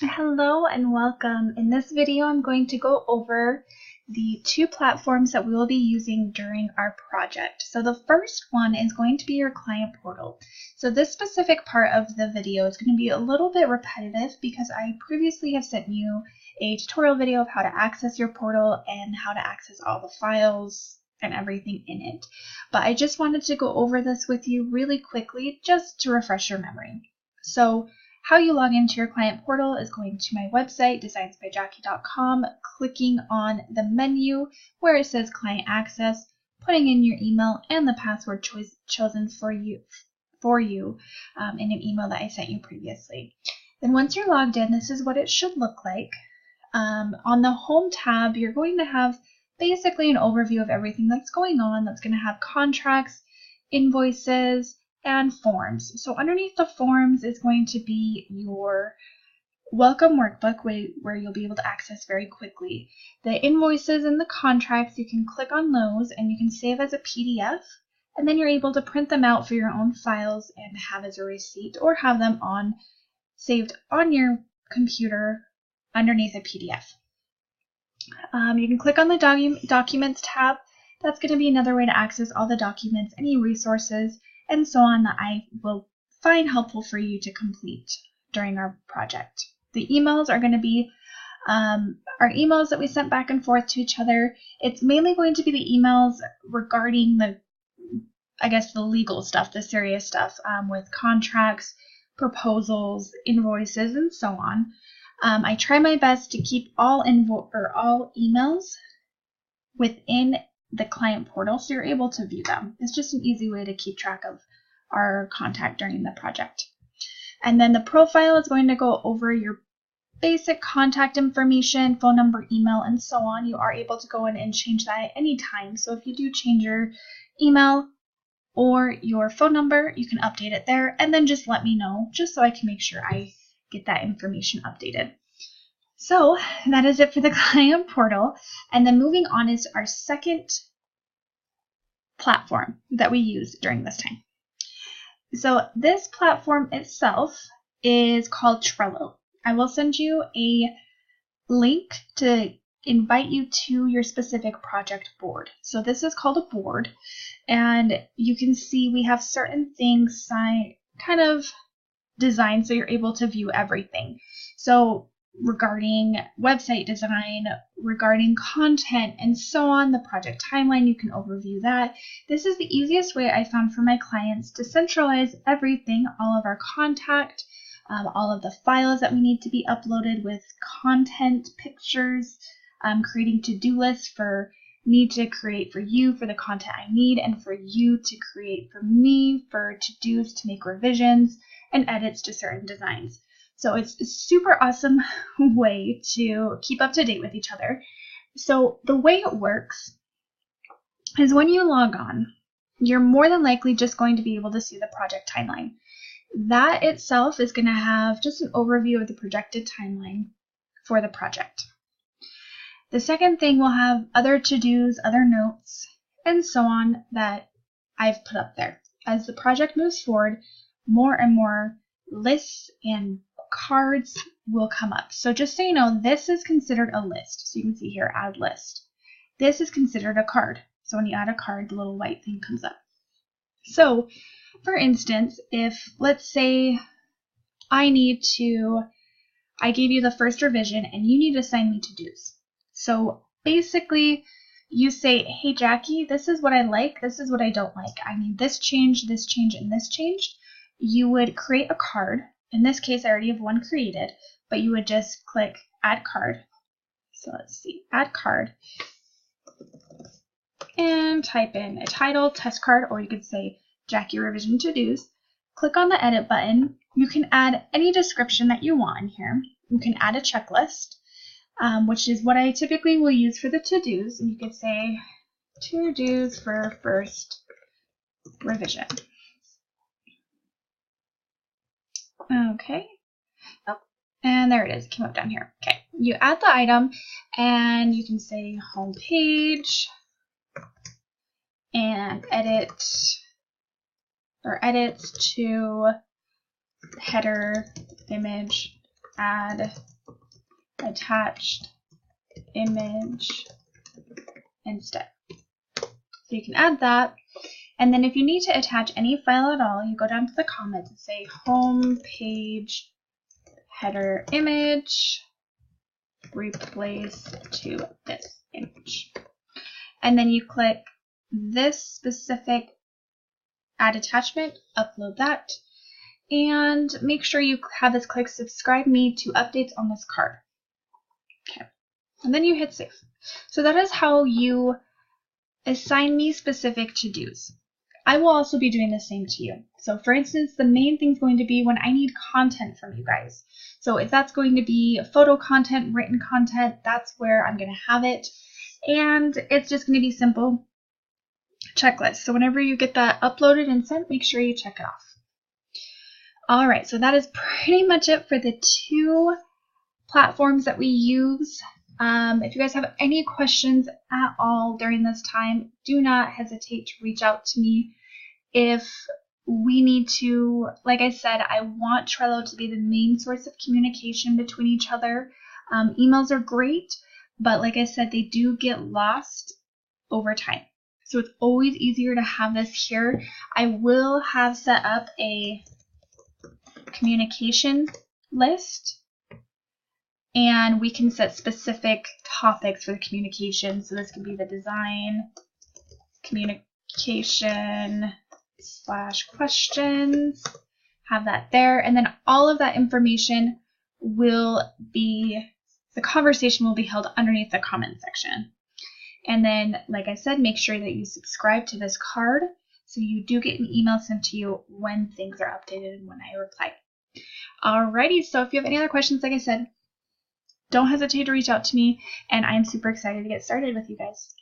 Hello and welcome. In this video, I'm going to go over the two platforms that we will be using during our project. So the first one is going to be your client portal. So this specific part of the video is going to be a little bit repetitive because I previously have sent you a tutorial video of how to access your portal and how to access all the files and everything in it. But I just wanted to go over this with you really quickly just to refresh your memory. So how you log into your client portal is going to my website, designsbyjackie.com, clicking on the menu where it says Client Access, putting in your email and the password chosen for you in an email that I sent you previously. Then once you're logged in, this is what it should look like. On the Home tab, you're going to have basically an overview of everything that's going on. That's going to have contracts, invoices, and forms. So underneath the forms is going to be your welcome workbook where you'll be able to access very quickly. The invoices and the contracts, you can click on those and you can save as a PDF, and then you're able to print them out for your own files and have as a receipt, or have them saved on your computer underneath a PDF. You can click on the Documents tab. That's going to be another way to access all the documents, any resources, and so on that I will find helpful for you to complete during our project. The emails are going to be our emails that we sent back and forth to each other. It's mainly going to be the emails regarding the legal stuff, the serious stuff, with contracts, proposals, invoices, and so on. I try my best to keep all emails within the client portal so you're able to view them. It's just an easy way to keep track of our contact during the project. And then the profile is going to go over your basic contact information, phone number, email, and so on. You are able to go in and change that at any time. So if you do change your email or your phone number, you can update it there, and then just let me know just so I can make sure I get that information updated. So that is it for the client portal. And then moving on is our second platform that we use during this time. So this platform itself is called Trello. I will send you a link to invite you to your specific project board. So this is called a board, and you can see we have certain things kind of designed so you're able to view everything. So regarding website design, regarding content, and so on, the project timeline, you can overview that. This is the easiest way I found for my clients to centralize everything, all of our contact, all of the files that we need to be uploaded with content, pictures, creating to-do lists for me to create for you for the content I need, and for you to create for me for to-dos to make revisions and edits to certain designs. So it's a super awesome way to keep up to date with each other. So the way it works is when you log on, you're more than likely just going to be able to see the project timeline. That itself is going to have just an overview of the projected timeline for the project. The second thing will have other to-dos, other notes, and so on that I've put up there. As the project moves forward, more and more lists and cards will come up. So just so you know, this is considered a list. So you can see here, add list. This is considered a card. So when you add a card, the little white thing comes up. So for instance, if let's say I gave you the first revision and you need to assign me to-dos. So basically you say, hey Jackie, this is what I like, this is what I don't like. I need this change, and this change. You would create a card. In this case, I already have one created, but you would just click Add Card. So let's see, Add Card, and type in a title, test card, or you could say Jackie Revision To-Dos. Click on the Edit button. You can add any description that you want in here. You can add a checklist, which is what I typically will use for the to-dos, and you could say to-dos for first revision. Okay. Oh, and there it is. It came up down here. Okay. You add the item, and you can say home page and edits to header, image, add attached image instead. So you can add that. And then if you need to attach any file at all, you go down to the comments and say home page header image replace to this image. And then you click this specific add attachment, upload that, and make sure you have this click subscribe me to updates on this card. Okay, and then you hit save. So that is how you assign me specific to-dos. I will also be doing the same to you. So for instance, the main thing is going to be when I need content from you guys. So if that's going to be photo content, written content, that's where I'm going to have it. And it's just going to be simple checklist. So whenever you get that uploaded and sent, make sure you check it off. All right, so that is pretty much it for the 2 platforms that we use. If you guys have any questions at all during this time, do not hesitate to reach out to me. If we need to, like I said, I want Trello to be the main source of communication between each other. Emails are great, but like I said, they do get lost over time. So it's always easier to have this here. I will have set up a communication list, and we can set specific topics for the communication. So this could be the design, communication / questions, have that there. And then all of that information will be, the conversation will be held underneath the comment section. And then, like I said, make sure that you subscribe to this card so you do get an email sent to you when things are updated and when I reply. Alrighty, so if you have any other questions, like I said, don't hesitate to reach out to me, and I'm super excited to get started with you guys.